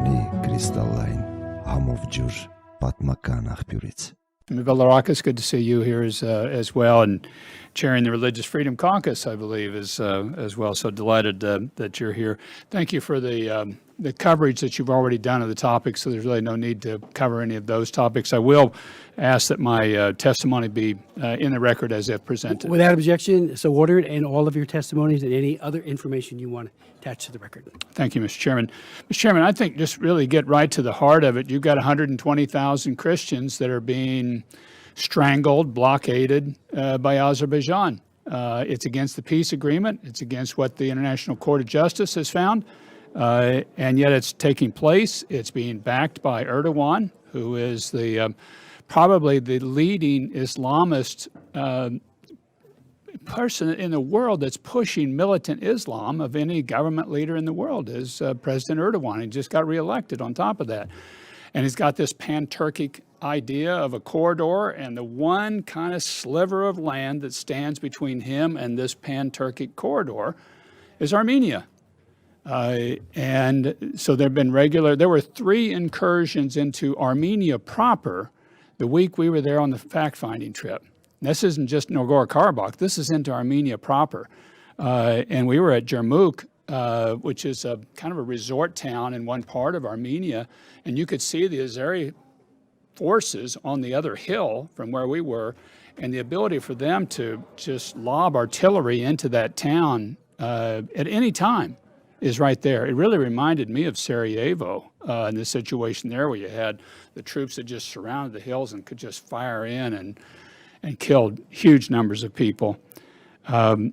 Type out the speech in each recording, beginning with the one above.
հայտնի կրիստալային համով ջուր պատմական աղբյուրից։ It's good to see you here as well, and chairing the Religious Freedom Caucus, I believe, as well. So delighted that you're here. Thank you for the coverage that you've already done of the topics, so there's really no need to cover any of those topics. I will ask that my testimony be in the record as if presented. Without objection, so ordered, and all of your testimonies and any other information you want attached to the record. Thank you, Mr. Chairman. Mr. Chairman, I think just really get right to the heart of it. You've got 120,000 Christians that are being strangled, blockaded by Azerbaijan. It's against the peace agreement. It's against what the International Court of Justice has found. And yet it's taking place. It's being backed by Erdogan, who is the probably the leading Islamist person in the world that's pushing militant Islam of any government leader in the world is President Erdogan. He just got reelected on top of that. And he's got this pan-Turkic idea of a corridor, and the one kind of sliver of land that stands between him and this pan-Turkic corridor is Armenia. And so there were 3 incursions into Armenia proper the week we were there on the fact-finding trip. This isn't just Nagorno-Karabakh, this is into Armenia proper. And we were at Jermuk, which is a kind of a resort town in one part of Armenia, and you could see the Azeri forces on the other hill from where we were, and the ability for them to just lob artillery into that town at any time is right there. It really reminded me of Sarajevo in the situation there where you had the troops that just surrounded the hills and could just fire in and killed huge numbers of people. On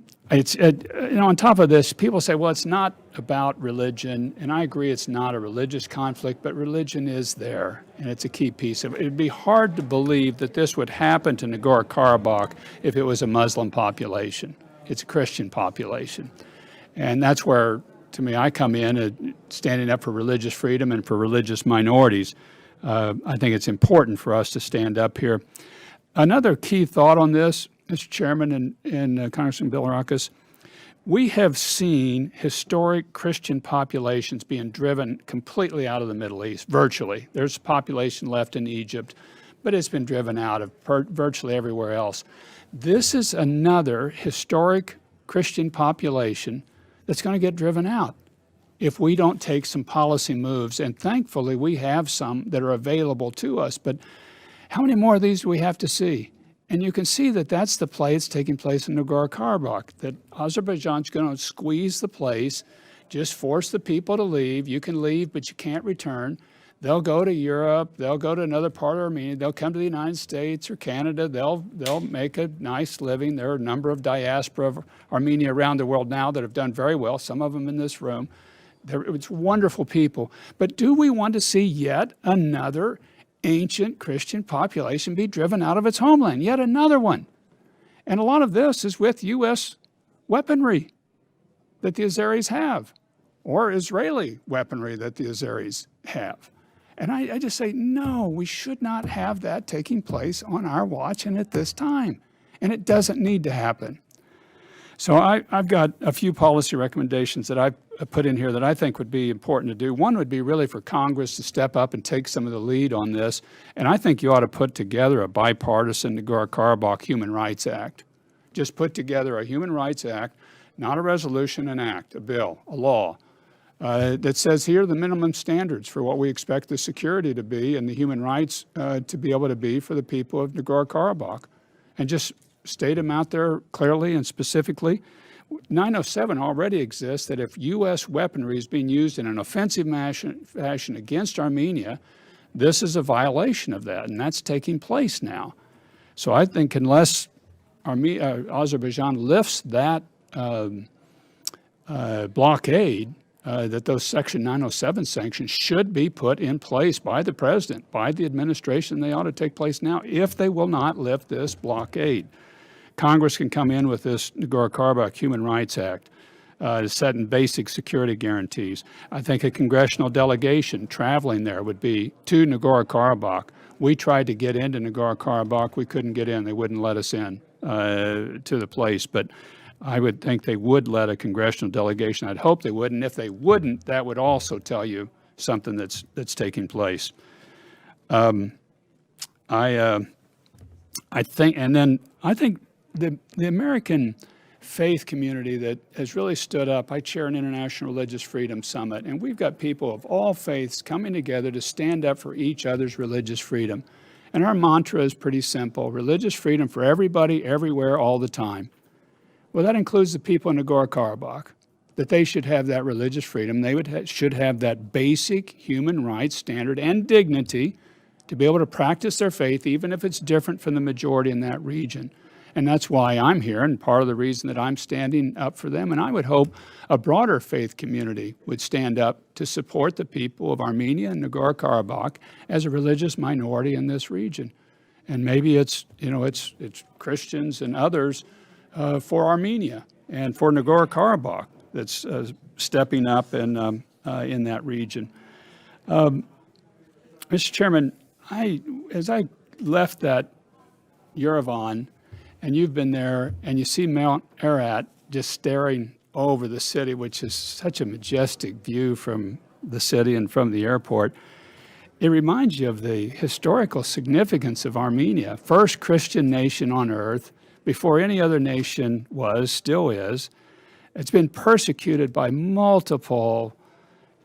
top of this, people say, well, it's not about religion, and I agree it's not a religious conflict, but religion is there, and it's a key piece of it. It'd be hard to believe that this would happen to Nagorno-Karabakh if it was a Muslim population. It's a Christian population. And that's where, to me, I come in standing up for religious freedom and for religious minorities. I think it's important for us to stand up here. Another key thought on this, Mr. Chairman and Congressman Bilirakis, we have seen historic Christian populations being driven completely out of the Middle East, virtually. There's population left in Egypt, but it's been driven out of virtually everywhere else. This is another historic Christian population that's going to get driven out if we don't take some policy moves. And thankfully, we have some that are available to us. But how many more of these do we have to see? And you can see that that's the play that's taking place in Nagorno-Karabakh, that Azerbaijan's going to squeeze the place, just force the people to leave. You can leave, but you can't return. They'll go to Europe. They'll go to another part of Armenia. They'll come to the United States or Canada. They'll make a nice living. There are a number of diaspora of Armenia around the world now that have done very well, some of them in this room. It's wonderful people. But do we want to see yet another ancient Christian population be driven out of its homeland? Yet another one. And a lot of this is with U.S. weaponry that the Azeris have, or Israeli weaponry that the Azeris have. And I just say, no, we should not have that taking place on our watch and at this time. And it doesn't need to happen. So I've got a few policy recommendations that I've put in here that I think would be important to do. One would be really for Congress to step up and take some of the lead on this. And I think you ought to put together a bipartisan Nagorno-Karabakh Human Rights Act. Just put together a Human Rights Act, not a resolution, an act, a bill, a law, that says here are the minimum standards for what we expect the security to be and the human rights to be able to be for the people of Nagorno-Karabakh. And just state them out there clearly and specifically. 907 already exists that if U.S. weaponry is being used in an offensive fashion against Armenia, this is a violation of that, and that's taking place now. So I think unless Azerbaijan lifts that blockade, that those Section 907 sanctions should be put in place by the president, by the administration. They ought to take place now if they will not lift this blockade. Congress can come in with this Nagorno-Karabakh Human Rights Act to set in basic security guarantees. I think a congressional delegation traveling there would be to Nagorno-Karabakh. We tried to get into Nagorno-Karabakh. We couldn't get in. They wouldn't let us in to the place. But I would think they would let a congressional delegation. I'd hope they would. And if they wouldn't, that would also tell you something that's taking place. I think the American faith community that has really stood up. I chair an International Religious Freedom Summit, and we've got people of all faiths coming together to stand up for each other's religious freedom. And our mantra is pretty simple: religious freedom for everybody, everywhere, all the time. Well, that includes the people in Nagorno-Karabakh, that they should have that religious freedom. They should have that basic human rights standard and dignity to be able to practice their faith, even if it's different from the majority in that region. And that's why I'm here, and part of the reason that I'm standing up for them. And I would hope a broader faith community would stand up to support the people of Armenia and Nagorno-Karabakh as a religious minority in this region. And maybe it's Christians and others for Armenia and for Nagorno-Karabakh that's stepping up in that region. Mr. Chairman, as I left that Yerevan, and you've been there, and you see Mount Ararat just staring over the city, which is such a majestic view from the city and from the airport, it reminds you of the historical significance of Armenia, first Christian nation on earth, before any other nation was, still is. It's been persecuted by multiple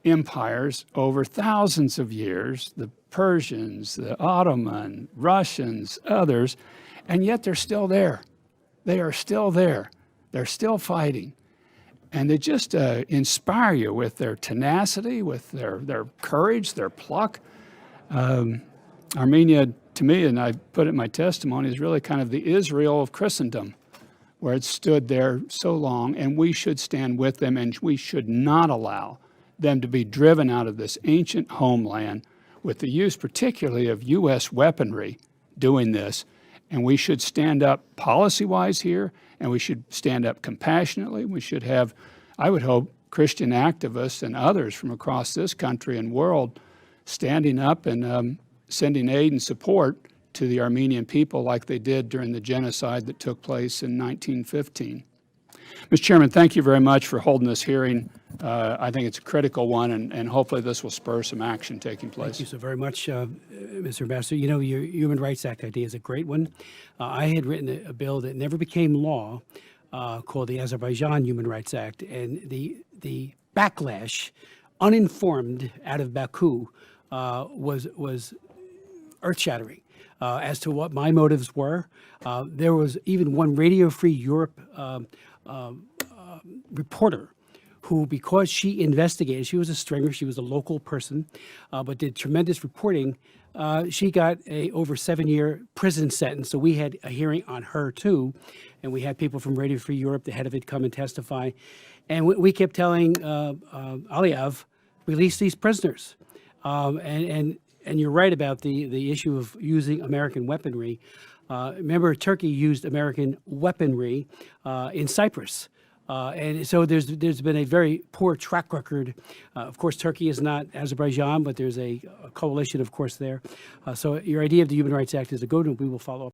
empires over thousands of years, the Persians, the Ottoman, Russians, others, and yet they're still there. They are still there. They're still fighting. And they just inspire you with their tenacity, with their courage, their pluck. Armenia, to me, and I put it in my testimony, is really kind of the Israel of Christendom, where it stood there so long, and we should stand with them, and we should not allow them to be driven out of this ancient homeland with the use particularly of U.S. weaponry doing this. And we should stand up policy-wise here, and we should stand up compassionately. We should have, I would hope, Christian activists and others from across this country and world standing up and sending aid and support to the Armenian people like they did during the genocide that took place in 1915. Mr. Chairman, thank you very much for holding this hearing. I think it's a critical one, and hopefully this will spur some action taking place. Thank you so very much, Mr. Ambassador. You know, your Human Rights Act idea is a great one. I had written a bill that never became law called the Azerbaijan Human Rights Act, and the backlash, uninformed, out of Baku was earth-shattering as to what my motives were. There was even one Radio Free Europe reporter who, because she investigated, she was a stringer, she was a local person, but did tremendous reporting, she got a over 7-year prison sentence. So we had a hearing on her too, and we had people from Radio Free Europe, the head of it, come and testify. And we kept telling Aliyev, release these prisoners. And you're right about the issue of using American weaponry. Remember, Turkey used American weaponry in Cyprus. And so there's been a very poor track record. Of course, Turkey is not Azerbaijan, but there's a coalition, of course, there. So your idea of the Human Rights Act is a good one. We will follow up.